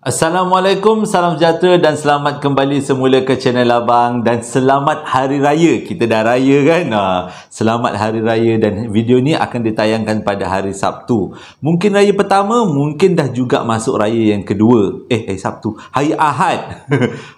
Assalamualaikum, salam sejahtera dan selamat kembali semula ke channel Abang dan selamat Hari Raya. Kita dah raya kan? Selamat Hari Raya dan video ni akan ditayangkan pada hari Sabtu. Mungkin raya pertama, mungkin dah juga masuk raya yang kedua. Hari Sabtu, hari Ahad.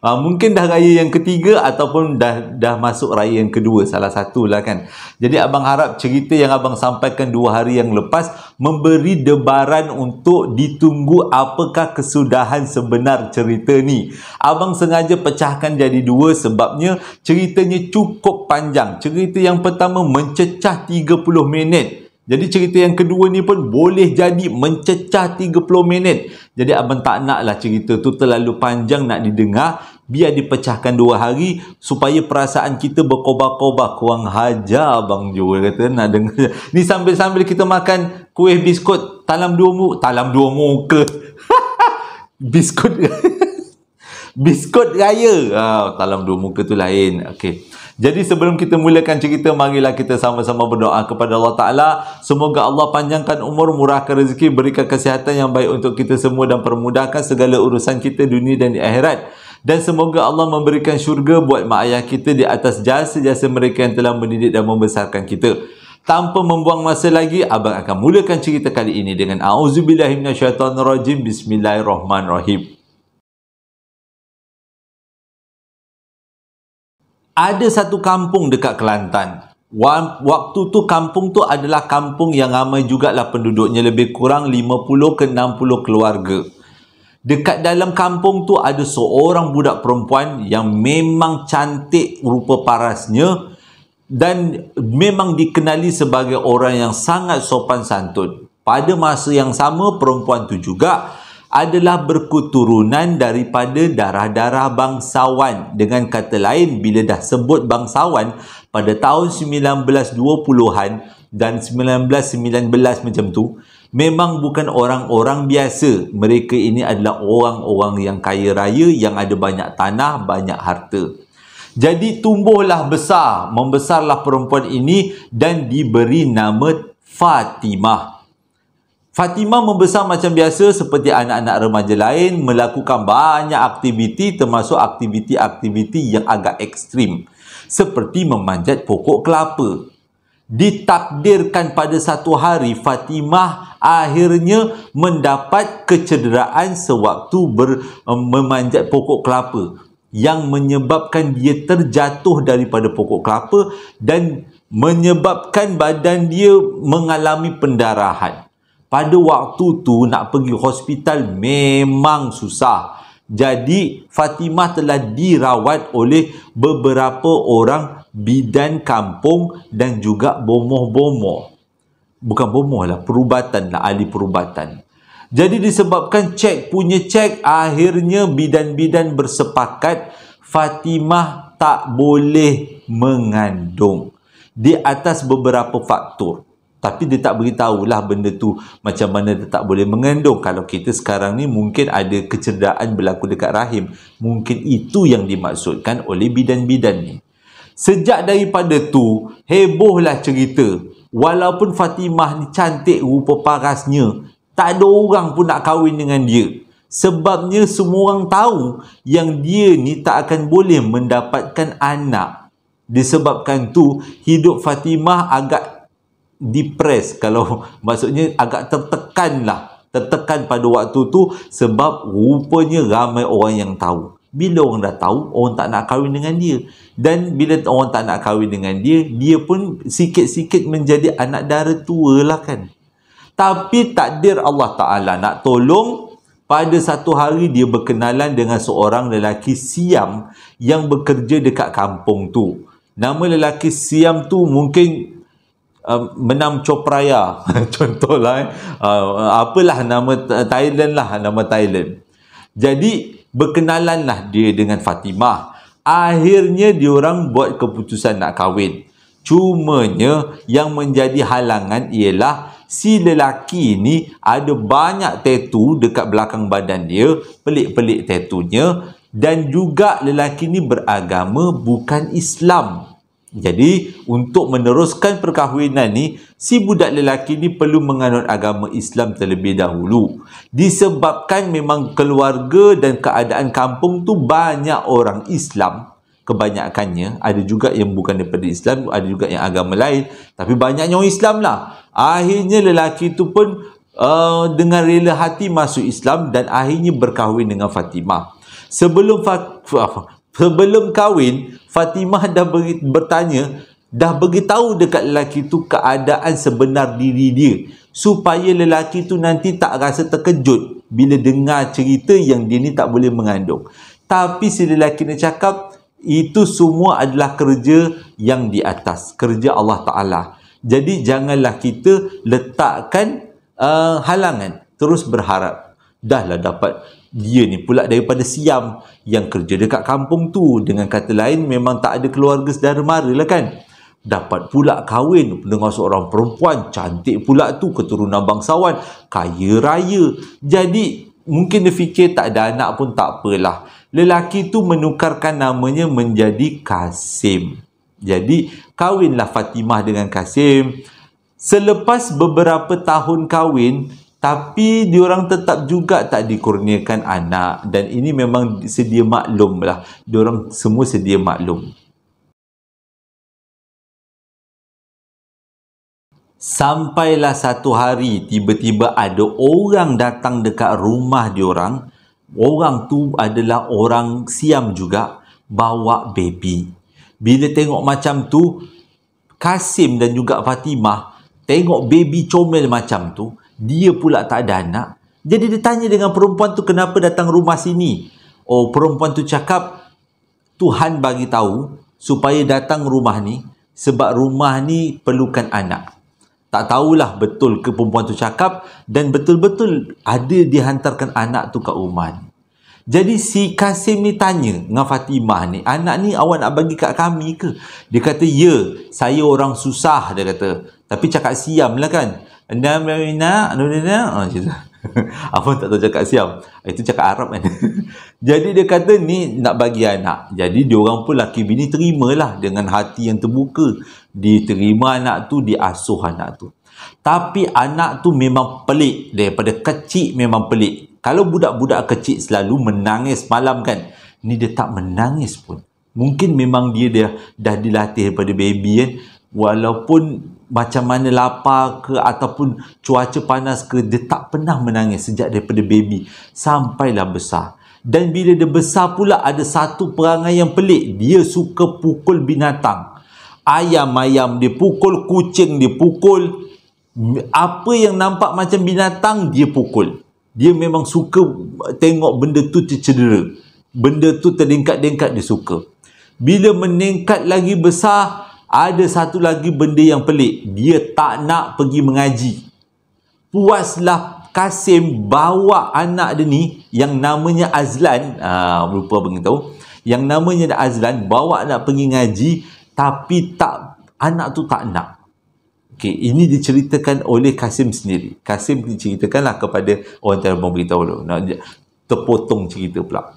Mungkin dah raya yang ketiga ataupun dah masuk raya yang kedua, salah satu lah kan. Jadi abang harap cerita yang abang sampaikan 2 hari yang lepas memberi debaran untuk ditunggu apakah kesudahan sebenar cerita ni. Abang sengaja pecahkan jadi 2 sebabnya ceritanya cukup panjang. Cerita yang pertama mencecah 30 minit. Jadi cerita yang kedua ni pun boleh jadi mencecah 30 minit. Jadi abang tak naklah cerita tu terlalu panjang nak didengar. Biar dipecahkan 2 hari supaya perasaan kita berkobar-kobar. Kurang hajar abang Jo kata nak dengar. Ni sambil-sambil kita makan kuih biskut talam 2 muka. Biskut biskut raya. Talam 2 muka tu lain. Okey. Jadi sebelum kita mulakan cerita, marilah kita sama-sama berdoa kepada Allah Ta'ala. Semoga Allah panjangkan umur, murahkan rezeki, berikan kesihatan yang baik untuk kita semua dan permudahkan segala urusan kita dunia dan di akhirat. Dan semoga Allah memberikan syurga buat mak ayah kita di atas jasa-jasa mereka yang telah mendidik dan membesarkan kita. Tanpa membuang masa lagi, abang akan mulakan cerita kali ini dengan A'udzubillahi minasyaitonirrajim. Bismillahirrahmanirrahim. Ada satu kampung dekat Kelantan. Waktu tu kampung tu adalah kampung yang ramai jugalah penduduknya, lebih kurang 50 ke 60 keluarga. Dekat dalam kampung tu ada seorang budak perempuan yang memang cantik rupa parasnya dan memang dikenali sebagai orang yang sangat sopan santun. Pada masa yang sama, perempuan tu juga adalah berketurunan daripada darah-darah bangsawan. Dengan kata lain, bila dah sebut bangsawan pada tahun 1920-an dan 1919 macam tu, memang bukan orang-orang biasa. Mereka ini adalah orang-orang yang kaya raya, yang ada banyak tanah, banyak harta. Jadi tumbuhlah besar, membesarlah perempuan ini dan diberi nama Fatimah. Fatimah membesar macam biasa seperti anak-anak remaja lain, melakukan banyak aktiviti termasuk aktiviti-aktiviti yang agak ekstrim seperti memanjat pokok kelapa. Ditakdirkan pada satu hari Fatimah akhirnya mendapat kecederaan sewaktu memanjat pokok kelapa yang menyebabkan dia terjatuh daripada pokok kelapa dan menyebabkan badan dia mengalami pendarahan. Pada waktu tu nak pergi hospital memang susah. Jadi Fatimah telah dirawat oleh beberapa orang bidan kampung dan juga bomoh-bomoh. Bukan bomoh lah, perubatan lah, ahli perubatan. Jadi disebabkan cek, akhirnya bidan-bidan bersepakat Fatimah tak boleh mengandung di atas beberapa faktor. Tapi dia tak beritahulah benda tu macam mana dia tak boleh mengandung. Kalau kita sekarang ni mungkin ada kecederaan berlaku dekat rahim. Mungkin itu yang dimaksudkan oleh bidan-bidan ni. Sejak daripada tu, hebohlah cerita. Walaupun Fatimah ni cantik rupa parasnya, tak ada orang pun nak kahwin dengan dia. Sebabnya semua orang tahu yang dia ni tak akan boleh mendapatkan anak. Disebabkan tu, hidup Fatimah agak depres, kalau maksudnya agak tertekan pada waktu tu sebab rupanya ramai orang yang tahu. Bila orang dah tahu, orang tak nak kahwin dengan dia. Dan bila orang tak nak kahwin dengan dia, dia pun sikit-sikit menjadi anak dara tua lah kan. Tapi takdir Allah Ta'ala nak tolong. Pada satu hari dia berkenalan dengan seorang lelaki Siam yang bekerja dekat kampung tu. Nama lelaki Siam tu mungkin Menam Chopraya contohlah apalah nama Thailand lah, nama Thailand. Jadi berkenalanlah dia dengan Fatimah. Akhirnya diorang buat keputusan nak kahwin. Cumanya yang menjadi halangan ialah si lelaki ni ada banyak tattoo dekat belakang badan dia, pelik-pelik tattoonya, dan juga lelaki ni beragama bukan Islam. Jadi untuk meneruskan perkahwinan ni, si budak lelaki ni perlu menganut agama Islam terlebih dahulu. Disebabkan memang keluarga dan keadaan kampung tu banyak orang Islam. Kebanyakannya, ada juga yang bukan daripada Islam, ada juga yang agama lain, tapi banyaknya orang Islam lah. Akhirnya lelaki tu pun dengan rela hati masuk Islam dan akhirnya berkahwin dengan Fatimah. Sebelum kahwin, Fatimah dah bertanya, dah beritahu dekat lelaki tu keadaan sebenar diri dia, supaya lelaki tu nanti tak rasa terkejut bila dengar cerita yang dia ni tak boleh mengandung. Tapi si lelaki ni cakap, itu semua adalah kerja yang di atas, kerja Allah Ta'ala. Jadi janganlah kita letakkan halangan, terus berharap. Dah lah dapat dia ni pula daripada Siam yang kerja dekat kampung tu, dengan kata lain memang tak ada keluarga saudara mara lah kan. Dapat pula kahwin dengan seorang perempuan cantik pula tu, keturunan bangsawan, kaya raya. Jadi mungkin dia fikir tak ada anak pun tak apalah. Lelaki tu menukarkan namanya menjadi Kasim. Jadi kahwinlah Fatimah dengan Kasim. Selepas beberapa tahun kahwin, tapi diorang tetap juga tak dikurniakan anak, dan ini memang sedia maklum lah. Diorang semua sedia maklum. Sampailah satu hari tiba-tiba ada orang datang dekat rumah diorang. Orang tu adalah orang Siam juga, bawa baby. Bila tengok macam tu, Kasim dan juga Fatimah tengok baby comel macam tu, dia pula tak ada anak. Jadi dia tanya dengan perempuan tu, kenapa datang rumah sini? Oh, perempuan tu cakap, Tuhan bagi tahu supaya datang rumah ni sebab rumah ni perlukan anak. Tak tahulah betul ke perempuan tu cakap, dan betul-betul ada dihantarkan anak tu kat rumah ni. Jadi si Kasim ni tanya dengan Fatimah ni, anak ni awak nak bagi kat kami ke? Dia kata, ya, saya orang susah, dia kata. Tapi cakap Siam lah kan. Apa tak tahu cakap Siam. Itu cakap Arab kan. Jadi dia kata ni nak bagi anak. Jadi diorang pun laki bini terimalah dengan hati yang terbuka. Diterima anak tu, diasuh anak tu. Tapi anak tu memang pelik. Daripada kecil memang pelik. Kalau budak-budak kecil selalu menangis malam kan, ni dia tak menangis pun. Mungkin memang dia dah dilatih daripada baby kan. Walaupun macam mana lapar ke ataupun cuaca panas ke, dia tak pernah menangis sejak daripada baby sampailah besar. Dan bila dia besar pula, ada satu perangai yang pelik. Dia suka pukul binatang. Ayam-ayam dia pukul, kucing dia pukul. Apa yang nampak macam binatang, dia pukul. Dia memang suka tengok benda tu tercedera. Benda tu terlengkat-lengkat, dia suka. Bila meningkat lagi besar, ada satu lagi benda yang pelik. Dia tak nak pergi mengaji. Puaslah Kasim bawa anak dia ni, yang namanya Azlan, lupa beritahu, yang namanya Azlan, bawa anak pergi ngaji, tapi anak tu tak nak. Okay, ini diceritakan oleh Kasim sendiri. Kasim diceritakanlah kepada orang yang memberitahu dulu. Terpotong cerita pula.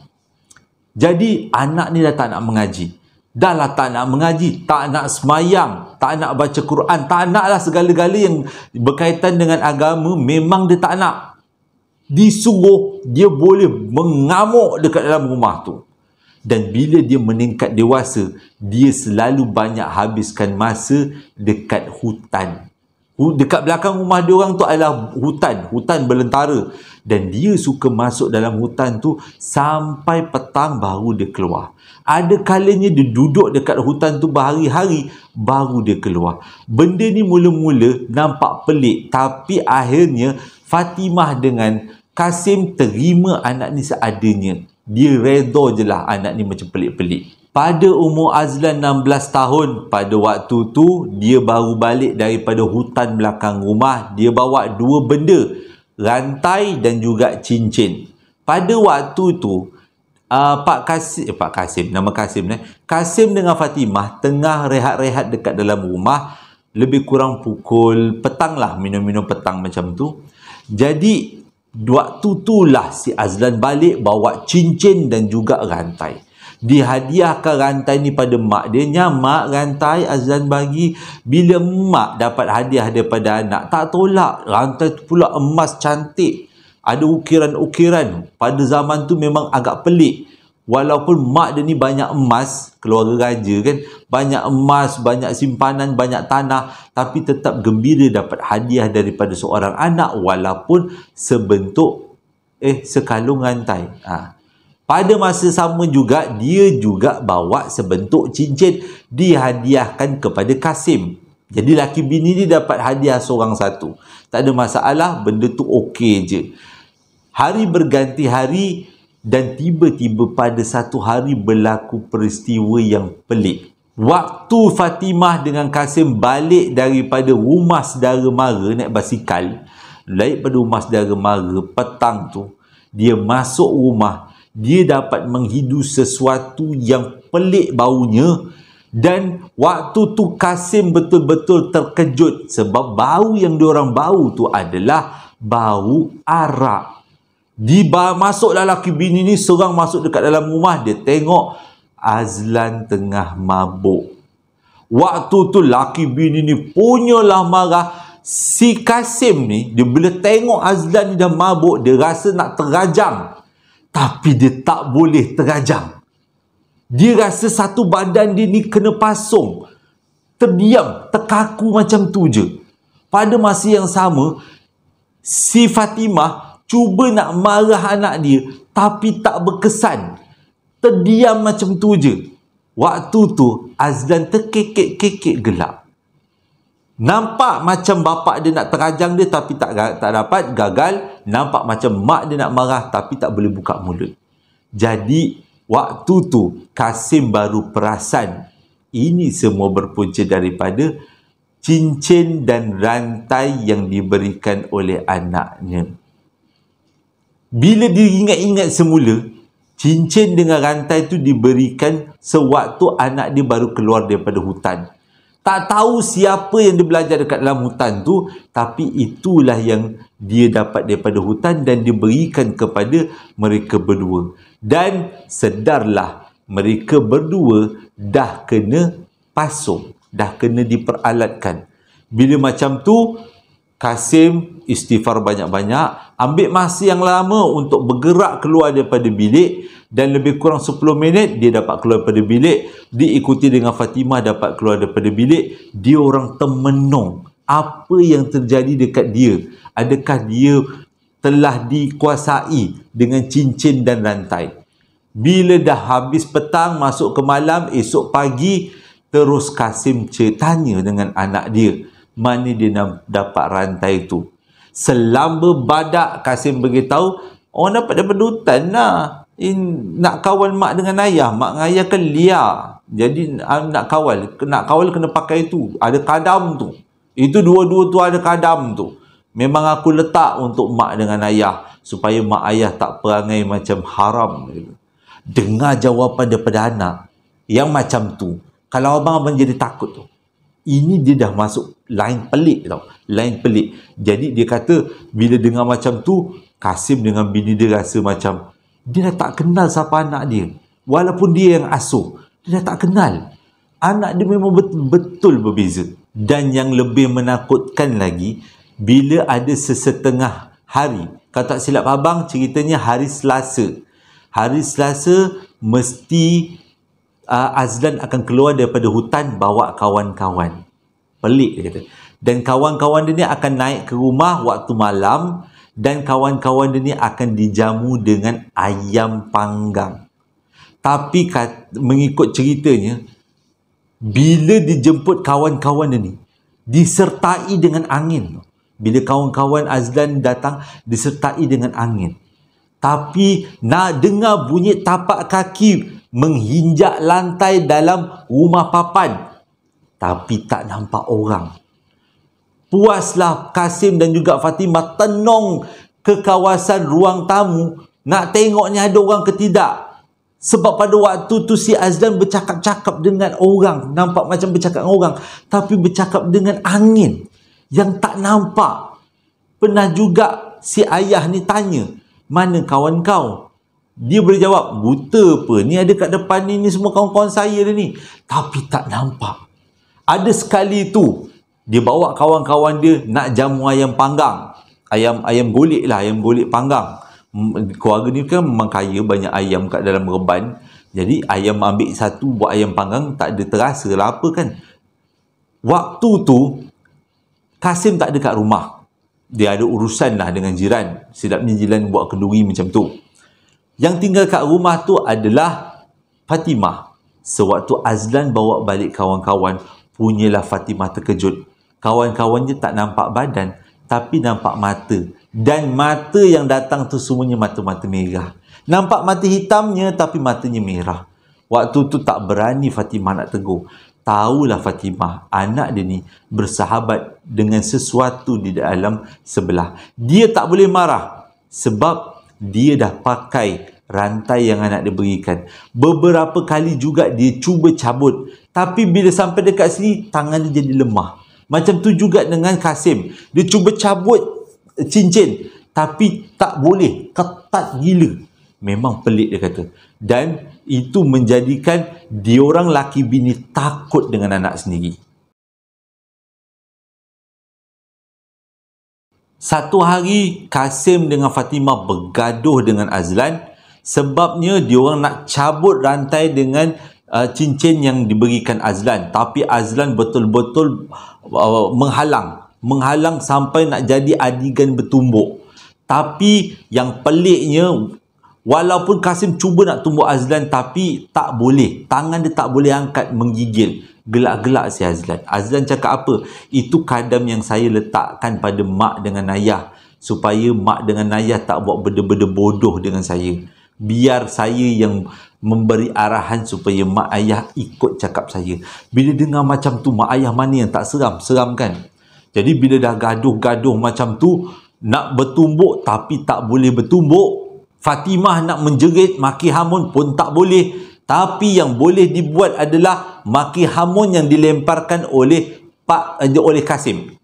Jadi anak ni dah tak nak mengaji. Dah lah tak nak mengaji, tak nak semayang, tak nak baca Quran, tak nak lah segala-gala yang berkaitan dengan agama, memang dia tak nak. Disuruh, dia boleh mengamuk dekat dalam rumah tu. Dan bila dia meningkat dewasa, dia selalu banyak habiskan masa dekat hutan. Dekat belakang rumah dia orang tu adalah hutan belantara. Dan dia suka masuk dalam hutan tu sampai petang baru dia keluar. Ada kalanya dia duduk dekat hutan tu berhari-hari baru dia keluar. Benda ni mula-mula nampak pelik, tapi akhirnya Fatimah dengan Kasim terima anak ni seadanya. Dia redha je lah anak ni macam pelik-pelik. Pada umur Azlan 16 tahun, pada waktu tu dia baru balik daripada hutan belakang rumah. Dia bawa dua benda, rantai dan juga cincin. Pada waktu tu Kasim dengan Fatimah tengah rehat-rehat dekat dalam rumah, lebih kurang pukul petang lah, minum-minum petang macam tu. Jadi waktu itulah si Azlan balik bawa cincin dan juga rantai. Dihadiahkan rantai ni pada mak dia. Mak, rantai Azlan bagi. Bila mak dapat hadiah daripada anak, tak tolak. Rantai tu pula emas cantik, ada ukiran-ukiran. Pada zaman tu memang agak pelik. Walaupun mak dia ni banyak emas, keluarga raja kan, banyak emas, banyak simpanan, banyak tanah, tapi tetap gembira dapat hadiah daripada seorang anak walaupun sebentuk sekalung rantai. Pada masa sama juga, dia juga bawa sebentuk cincin, dihadiahkan kepada Kasim. Jadi laki bini dia dapat hadiah seorang satu. Tak ada masalah, benda tu okey je. Hari berganti hari, dan tiba-tiba pada satu hari berlaku peristiwa yang pelik. Waktu Fatimah dengan Kasim balik daripada rumah saudara mara naik basikal, daripada rumah saudara mara petang tu, dia masuk rumah, dia dapat menghidu sesuatu yang pelik baunya. Dan waktu tu Kasim betul-betul terkejut sebab bau yang diorang bau tu adalah bau arak. Masuklah laki bini ni seorang masuk dekat dalam rumah, dia tengok Azlan tengah mabuk. Waktu tu laki bini ni punyalah marah. Si Kasim ni, dia bila tengok Azlan ni dah mabuk, dia rasa nak terajang, tapi dia tak boleh terajang. Dia rasa satu badan dia ni kena pasung, terdiam, terkaku macam tu je. Pada masa yang sama, si Fatimah cuba nak marah anak dia, tapi tak berkesan. Terdiam macam tu je. Waktu tu, Azlan terkekek-kekek gelak. Nampak macam bapak dia nak terajang dia, tapi tak dapat, gagal. Nampak macam mak dia nak marah, tapi tak boleh buka mulut. Jadi, waktu tu, Kasim baru perasan. Ini semua berpunca daripada cincin dan rantai yang diberikan oleh anaknya. Bila dia ingat-ingat semula, cincin dengan rantai tu diberikan sewaktu anak dia baru keluar daripada hutan. Tak tahu siapa yang dia belajar dekat dalam hutan tu, tapi itulah yang dia dapat daripada hutan dan diberikan kepada mereka berdua. Dan sedarlah mereka berdua dah kena pasung, dah kena diperalatkan. Bila macam tu, Kasim istighfar banyak-banyak, ambil masa yang lama untuk bergerak keluar daripada bilik, dan lebih kurang 10 minit dia dapat keluar daripada bilik, diikuti dengan Fatimah dapat keluar daripada bilik. Dia orang termenung. Apa yang terjadi dekat dia? Adakah dia telah dikuasai dengan cincin dan rantai? Bila dah habis petang, masuk ke malam, esok pagi, terus Kasim tanya dengan anak dia, mana dia nak dapat rantai tu. Selamba badak Kasim beritahu, orang dapat daripada hutan lah. Nak kawal mak dengan ayah, mak dengan ayah kan liar. Jadi nak kawal kena pakai tu, ada kadam tu. Itu dua-dua tu ada kadam tu. Memang aku letak untuk mak dengan ayah, supaya mak ayah tak perangai macam haram. Dengar jawapan daripada anak yang macam tu, kalau abang-abang jadi takut tu. Ini dia dah masuk lain pelik tau. Lain pelik. Jadi dia kata bila dengar macam tu, Kasim dengan bini dia rasa macam dia dah tak kenal siapa anak dia. Walaupun dia yang asuh, dia dah tak kenal. Anak dia memang betul-betul berbeza. Dan yang lebih menakutkan lagi, bila ada sesetengah hari, kalau tak silap abang, ceritanya hari Selasa. Hari Selasa mesti Azlan akan keluar daripada hutan bawa kawan-kawan. Pelik dia kata. Dan kawan-kawan dia ni akan naik ke rumah waktu malam, dan kawan-kawan dia ni akan dijamu dengan ayam panggang. Tapi mengikut ceritanya, bila dijemput kawan-kawan dia ni, disertai dengan angin. Bila kawan-kawan Azlan datang, disertai dengan angin. Tapi nak dengar bunyi tapak kaki menghinjak lantai dalam rumah papan, tapi tak nampak orang. Puaslah Kasim dan juga Fatimah tenung ke kawasan ruang tamu, nak tengok ni ada orang ke tidak. Sebab pada waktu tu si Azlan bercakap-cakap dengan orang, nampak macam bercakap dengan orang, tapi bercakap dengan angin yang tak nampak. Pernah juga si ayah ni tanya, mana kawan kau? Dia boleh jawab, buta apa? Ni ada kat depan ni semua kawan-kawan saya dah ni. Tapi tak nampak. Ada sekali tu, dia bawa kawan-kawan dia nak jamu ayam panggang. Ayam golek lah, ayam golek panggang. Keluarga ni kan memang kaya, banyak ayam kat dalam reban. Jadi ayam ambil satu buat ayam panggang, tak ada terasa lah apa kan. Waktu tu, Kasim tak ada kat rumah. Dia ada urusan lah dengan jiran. Sedapnya jiran buat kenduri macam tu. Yang tinggal kat rumah tu adalah Fatimah. Sewaktu Azlan bawa balik kawan-kawan, punyalah Fatimah terkejut. Kawan-kawannya tak nampak badan, tapi nampak mata. Dan mata yang datang tu semuanya mata-mata merah. Nampak mata hitamnya, tapi matanya merah. Waktu tu tak berani Fatimah nak tegur. Tahulah Fatimah, anak dia ni bersahabat dengan sesuatu di dalam sebelah. Dia tak boleh marah sebab dia dah pakai rantai yang anak dia berikan. Beberapa kali juga dia cuba cabut. Tapi bila sampai dekat sini, tangan dia jadi lemah. Macam tu juga dengan Kasim. Dia cuba cabut cincin. Tapi tak boleh. Ketat gila. Memang pelik dia kata. Dan itu menjadikan diorang laki bini takut dengan anak sendiri. Satu hari, Kasim dengan Fatimah bergaduh dengan Azlan sebabnya diorang nak cabut rantai dengan cincin yang diberikan Azlan. Tapi Azlan betul-betul menghalang sampai nak jadi adigan bertumbuk. Tapi yang peliknya, walaupun Kasim cuba nak tumbuk Azlan, tapi tak boleh. Tangan dia tak boleh angkat, menggigil. Gelak-gelak si Azlan. Azlan cakap apa? Itu kadam yang saya letakkan pada mak dengan ayah. Supaya mak dengan ayah tak buat benda-benda bodoh dengan saya. Biar saya yang memberi arahan supaya mak ayah ikut cakap saya. Bila dengar macam tu, mak ayah mana yang tak seram? Seram kan? Jadi bila dah gaduh-gaduh macam tu, nak bertumbuk tapi tak boleh bertumbuk. Fatimah nak menjerit, maki hamun pun tak boleh. Tapi yang boleh dibuat adalah maki hamun yang dilemparkan oleh Kasim.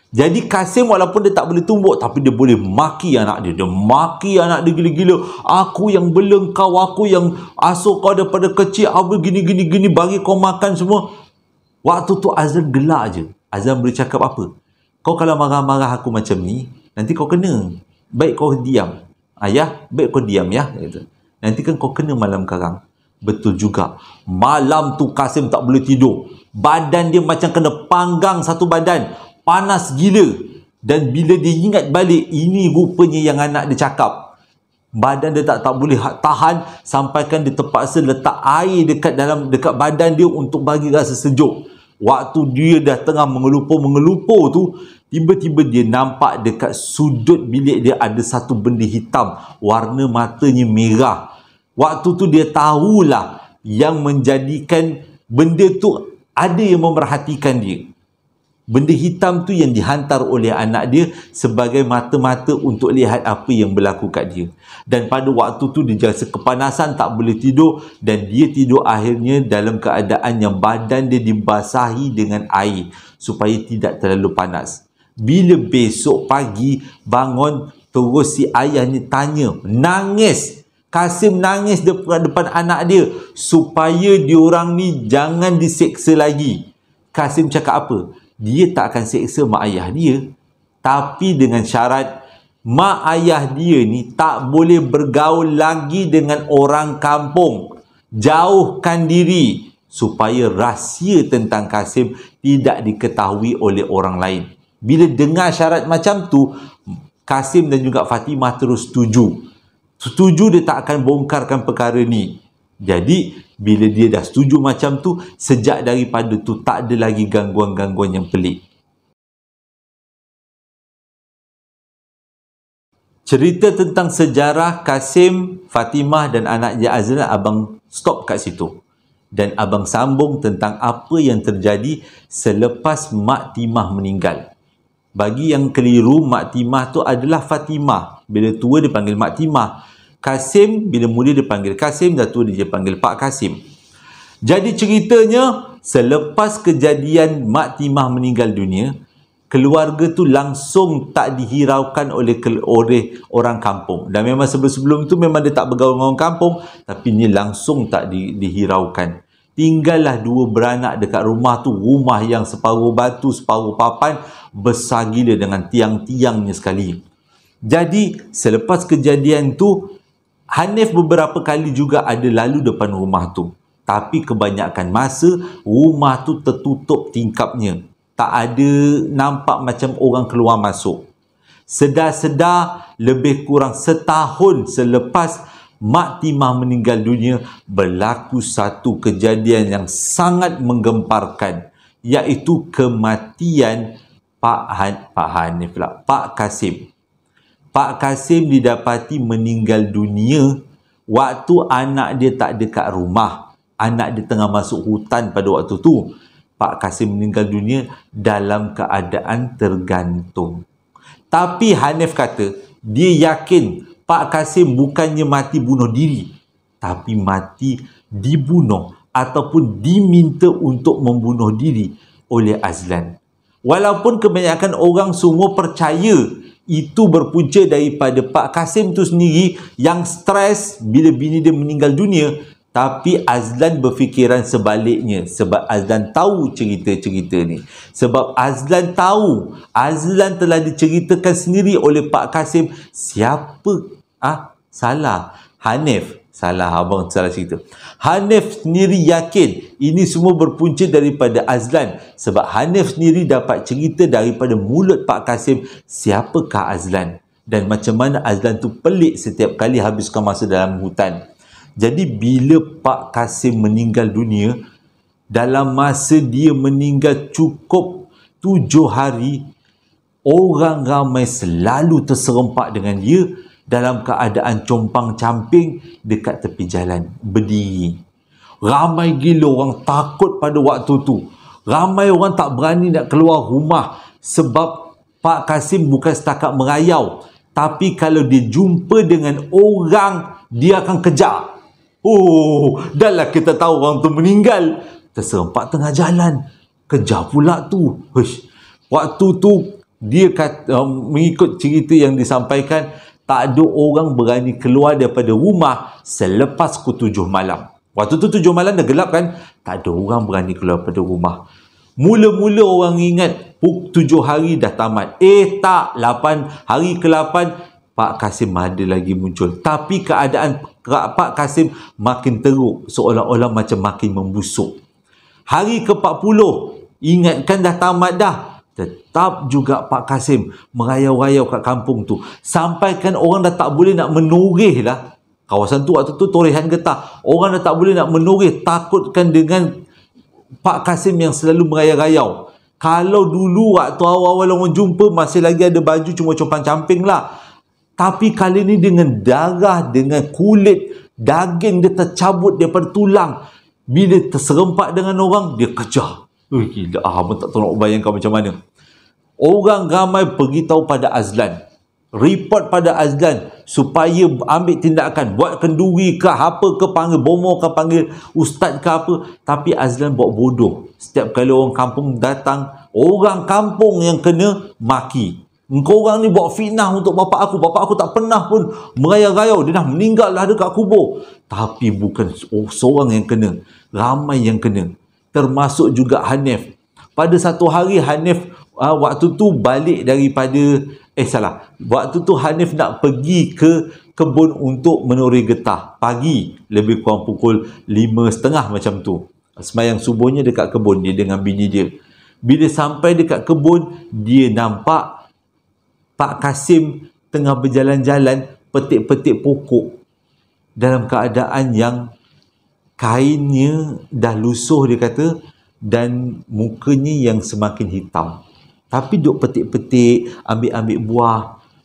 Jadi Kasim walaupun dia tak boleh tumbuk, tapi dia boleh maki anak dia. Dia maki anak dia gila-gila. Aku yang bela kau, aku yang asuh kau daripada kecil, aku gini-gini, bagi kau makan semua. Waktu tu Azlan gelak je. Azlan boleh cakap apa? Kau kalau marah-marah aku macam ni, nanti kau kena. Baik kau diam. Ayah, baik kau diam ya. Nanti kan kau kena malam karang. Betul juga. Malam tu Kasim tak boleh tidur. Badan dia macam kena panggang satu badan. Panas gila. Dan bila dia ingat balik, ini rupanya yang anak dia cakap. Badan dia tak boleh tahan, sampaikan dia terpaksa letak air dekat badan dia untuk bagi rasa sejuk. Waktu dia dah tengah mengelupur tu, tiba-tiba dia nampak dekat sudut bilik dia ada satu benda hitam. Warna matanya merah. Waktu tu dia tahulah yang menjadikan benda tu ada yang memerhatikan dia. Benda hitam tu yang dihantar oleh anak dia sebagai mata-mata untuk lihat apa yang berlaku kat dia. Dan pada waktu tu dia rasa kepanasan, tak boleh tidur, dan dia tidur akhirnya dalam keadaan yang badan dia dibasahi dengan air supaya tidak terlalu panas. Bila besok pagi bangun, terus si ayahnya tanya, nangis. Kasim nangis depan anak dia supaya diorang ni jangan diseksa lagi. Kasim cakap apa? Dia tak akan seksa mak ayah dia, tapi dengan syarat mak ayah dia ni tak boleh bergaul lagi dengan orang kampung. Jauhkan diri supaya rahsia tentang Kasim tidak diketahui oleh orang lain. Bila dengar syarat macam tu, Kasim dan juga Fatimah terus setuju. Setuju dia tak akan bongkarkan perkara ni. Jadi bila dia dah setuju macam tu, sejak daripada tu tak ada lagi gangguan-gangguan yang pelik. Cerita tentang sejarah Kasim, Fatimah dan anaknya Azlan, abang stop kat situ. Dan abang sambung tentang apa yang terjadi selepas Mak Timah meninggal. Bagi yang keliru, Mak Timah tu adalah Fatimah. Bila tua dia panggil Mak Timah. Kasim, bila muda dia panggil Kasim, dah tua dia panggil Pak Kasim. Jadi ceritanya, selepas kejadian Mak Timah meninggal dunia, keluarga tu langsung tak dihiraukan oleh orang kampung. Dan memang sebelum tu memang dia tak bergaul dengan orang kampung, tapi ni langsung tak dihiraukan. Tinggallah dua beranak dekat rumah tu, rumah yang separuh batu, separuh papan, besar gila dengan tiang-tiangnya sekali. Jadi selepas kejadian tu, Hanif beberapa kali juga ada lalu depan rumah tu. Tapi kebanyakan masa, rumah tu tertutup tingkapnya. Tak ada nampak macam orang keluar masuk. Sedar-sedar lebih kurang setahun selepas Mak Timah meninggal dunia, berlaku satu kejadian yang sangat menggemparkan, iaitu kematian Pak Kasim. Pak Kasim didapati meninggal dunia waktu anak dia tak dekat rumah. Anak dia tengah masuk hutan pada waktu tu. Pak Kasim meninggal dunia dalam keadaan tergantung. Tapi Hanif kata, dia yakin Pak Kasim bukannya mati bunuh diri, tapi mati dibunuh ataupun diminta untuk membunuh diri oleh Azlan. Walaupun kebanyakan orang semua percaya itu berpunca daripada Pak Kasim tu sendiri yang stres bila bini dia meninggal dunia, tapi Azlan berfikiran sebaliknya sebab Azlan tahu cerita-cerita ni. Sebab Azlan tahu, Azlan telah diceritakan sendiri oleh Pak Kasim. Siapa? Salah. Hanif. Salah, abang salah cerita. Hanif sendiri yakin ini semua berpunca daripada Azlan. Sebab Hanif sendiri dapat cerita daripada mulut Pak Kasim siapakah Azlan. Dan macam mana Azlan tu pelik setiap kali habiskan masa dalam hutan. Jadi bila Pak Kasim meninggal dunia, dalam masa dia meninggal cukup 7 hari, orang ramai selalu terserempak dengan dia dalam keadaan compang-camping dekat tepi jalan, berdiri. Ramai gila orang takut pada waktu tu. Ramai orang tak berani nak keluar rumah sebab Pak Kasim bukan setakat merayau, tapi kalau dia jumpa dengan orang, dia akan kejar. Dah lah kita tahu orang tu meninggal, terserempak tengah jalan, kejar pula tu. Waktu tu dia kata, mengikut cerita yang disampaikan, tak ada orang berani keluar daripada rumah selepas pukul 7 malam. Waktu tu 7 malam dah gelap kan, tak ada orang berani keluar daripada rumah. Mula-mula orang ingat 7 hari dah tamat. Tak, 8 hari ke-8 Pak Kasim ada lagi muncul. Tapi keadaan Pak Kasim makin teruk, seolah-olah macam makin membusuk. Hari ke-40, ingatkan dah tamat dah, tetap juga Pak Kasim merayau-rayau kat kampung tu. Sampaikan orang dah tak boleh nak menoreh lah. Kawasan tu waktu tu torehan getah. Orang dah tak boleh nak menoreh, takutkan dengan Pak Kasim yang selalu merayau-rayau. Kalau dulu waktu awal-awal orang jumpa masih lagi ada baju cuma compang-camping lah. Tapi kali ni dengan darah, dengan kulit, daging dia tercabut daripada tulang. Bila terserempak dengan orang, dia kejar. Gila, abang tak tahu nak bayangkan macam mana. Orang ramai pergi tahu pada Azlan. Report pada Azlan supaya ambil tindakan. Buat kenduri ke apa ke, panggil bomoh ke, panggil ustaz ke apa. Tapi Azlan buat bodoh. Setiap kali orang kampung datang, orang kampung yang kena maki. Engkau orang ni buat fitnah untuk bapak aku. Bapak aku tak pernah pun merayau-rayau. Dia dah meninggal lah dekat kubur. Tapi bukan seorang yang kena. Ramai yang kena. Termasuk juga Hanif. Pada satu hari Hanif waktu tu balik daripada waktu tu Hanif nak pergi ke kebun untuk menoreh getah. Pagi, lebih kurang pukul 5.30 macam tu. Semayang subuhnya dekat kebun dia dengan bini dia. Bila sampai dekat kebun, dia nampak Pak Kasim tengah berjalan-jalan petik-petik pokok dalam keadaan yang kainnya dah lusuh, dia kata, dan mukanya yang semakin hitam. Tapi duk petik-petik, ambil-ambil buah.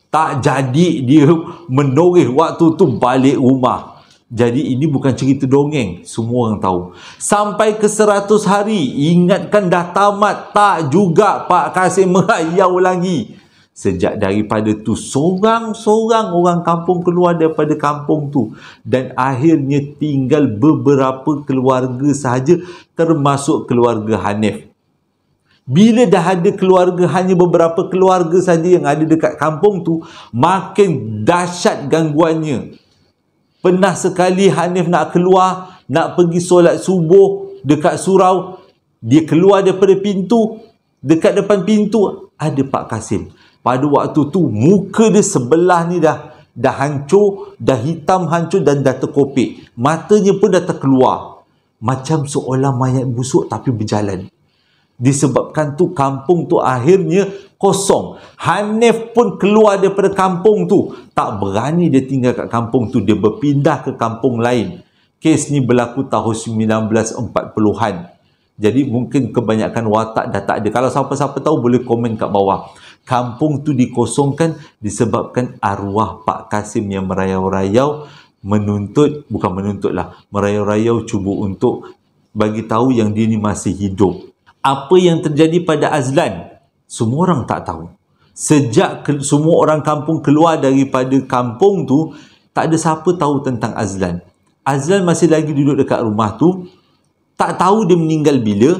Tak jadi dia menoreh waktu tu balik rumah. Jadi ini bukan cerita dongeng, semua orang tahu. Sampai ke 100 hari, ingatkan dah tamat, tak juga Pak Kasim merayau lagi. Sejak daripada tu, sorang-sorang orang kampung keluar daripada kampung tu. Dan akhirnya tinggal beberapa keluarga sahaja, termasuk keluarga Hanif. Bila dah ada keluarga, hanya beberapa keluarga saja yang ada dekat kampung tu, makin dahsyat gangguannya. Pernah sekali Hanif nak keluar, nak pergi solat subuh dekat surau. Dia keluar daripada pintu, dekat depan pintu ada Pak Kasim. Pada waktu tu muka dia sebelah ni dah hancur, dah hitam hancur dan dah terkopik. Matanya pun dah terkeluar. Macam seolah mayat busuk tapi berjalan. Disebabkan tu kampung tu akhirnya kosong. Hanif pun keluar daripada kampung tu. Tak berani dia tinggal kat kampung tu. Dia berpindah ke kampung lain. Kes ni berlaku tahun 1940-an. Jadi mungkin kebanyakan watak dah tak ada. Kalau siapa-siapa tahu boleh komen kat bawah. Kampung tu dikosongkan disebabkan arwah Pak Kasim yang merayau-rayau merayau-rayau cuba untuk bagi tahu yang dia ni masih hidup. Apa yang terjadi pada Azlan, semua orang tak tahu. Sejak semua orang kampung keluar daripada kampung tu, tak ada siapa tahu tentang Azlan. Azlan masih lagi duduk dekat rumah tu, tak tahu dia meninggal bila.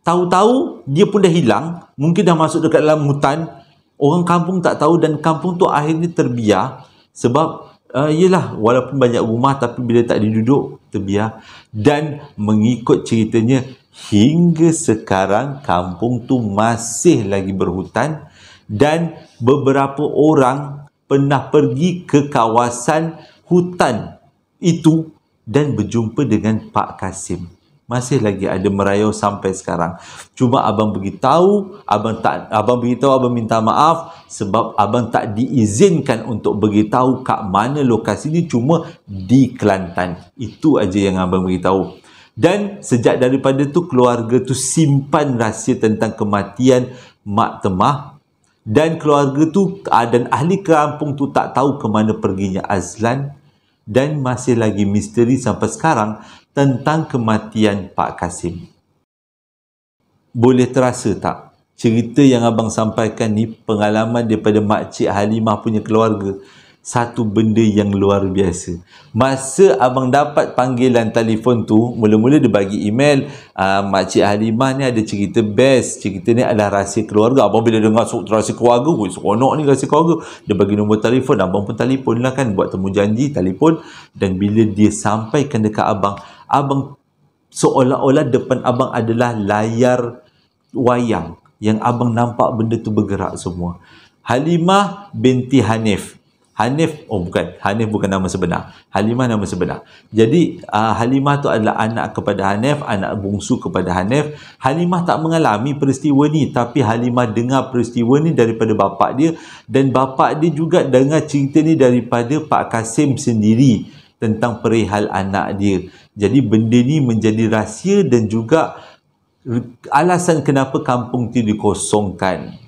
Tahu-tahu dia pun dah hilang, mungkin dah masuk dekat dalam hutan. Orang kampung tak tahu dan kampung tu akhirnya terbiar sebab yelah, walaupun banyak rumah tapi bila tak diduduk, terbiar. Dan mengikut ceritanya, hingga sekarang kampung tu masih lagi berhutan dan beberapa orang pernah pergi ke kawasan hutan itu dan berjumpa dengan Pak Kasim. Masih lagi ada merayau sampai sekarang. Cuma abang beritahu, abang minta maaf sebab abang tak diizinkan untuk beritahu kat mana lokasi ni, cuma di Kelantan. Itu aja yang abang beritahu. Dan sejak daripada tu keluarga tu simpan rahsia tentang kematian Mak Temah, dan keluarga tu dan ahli kampung tu tak tahu ke mana perginya Azlan, dan masih lagi misteri sampai sekarang tentang kematian Pak Kasim. Boleh terasa tak? Cerita yang abang sampaikan ni pengalaman daripada Makcik Halimah punya keluarga. Satu benda yang luar biasa. Masa abang dapat panggilan telefon tu, mula-mula dia bagi email, Makcik Halimah ni ada cerita best. Cerita ni adalah rahsia keluarga. Abang bila dengar rahsia keluarga, seronok ni rahsia keluarga. Dia bagi nombor telefon, abang pun telefon lah kan, buat temu janji, telefon. Dan bila dia sampaikan dekat abang, abang seolah-olah depan abang adalah layar wayang yang abang nampak benda tu bergerak semua. Halimah binti Hanif. Hanif bukan nama sebenar. Halimah nama sebenar. Jadi Halimah tu adalah anak kepada Hanif, anak bungsu kepada Hanif. Halimah tak mengalami peristiwa ni, tapi Halimah dengar peristiwa ni daripada bapak dia, dan bapak dia juga dengar cerita ni daripada Pak Kasim sendiri tentang perihal anak dia. Jadi benda ni menjadi rahsia dan juga alasan kenapa kampung tu dikosongkan.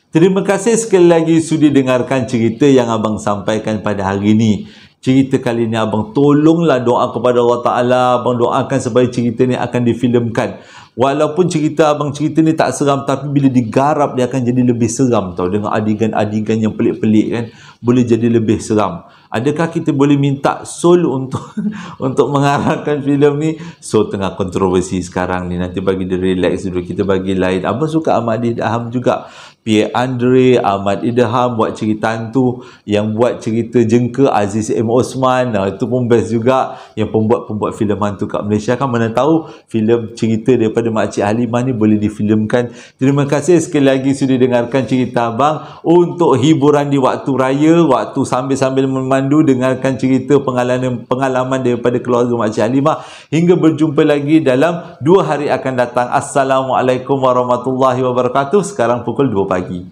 Terima kasih sekali lagi sudi dengarkan cerita yang abang sampaikan pada hari ini. Cerita kali ini abang tolonglah doa kepada Allah Ta'ala. Abang doakan supaya cerita ni akan difilmkan. Walaupun cerita abang cerita ni tak seram, tapi bila digarap dia akan jadi lebih seram tau. Dengan adegan-adegan yang pelik-pelik kan, boleh jadi lebih seram. Adakah kita boleh minta Sol untuk untuk mengarahkan filem ni? Sol tengah kontroversi sekarang ni. Nanti bagi dia relax dulu, kita bagi lain. Abang suka Ahmad Idham juga. Pierre Andre, Ahmad Idham buat cerita hantu. Yang buat cerita jengka Aziz M. Osman. Itu pun best juga. Yang pembuat filem hantu kat Malaysia kan, mana tahu filem cerita daripada Makcik Halimah ni boleh difilmkan. Terima kasih sekali lagi sudah dengarkan cerita abang. Untuk hiburan di waktu raya, waktu sambil-sambil memandu, dengarkan cerita pengalaman daripada keluarga Makcik Halimah. Hingga berjumpa lagi dalam 2 hari akan datang. Assalamualaikum warahmatullahi wabarakatuh. Sekarang pukul 2 pagi.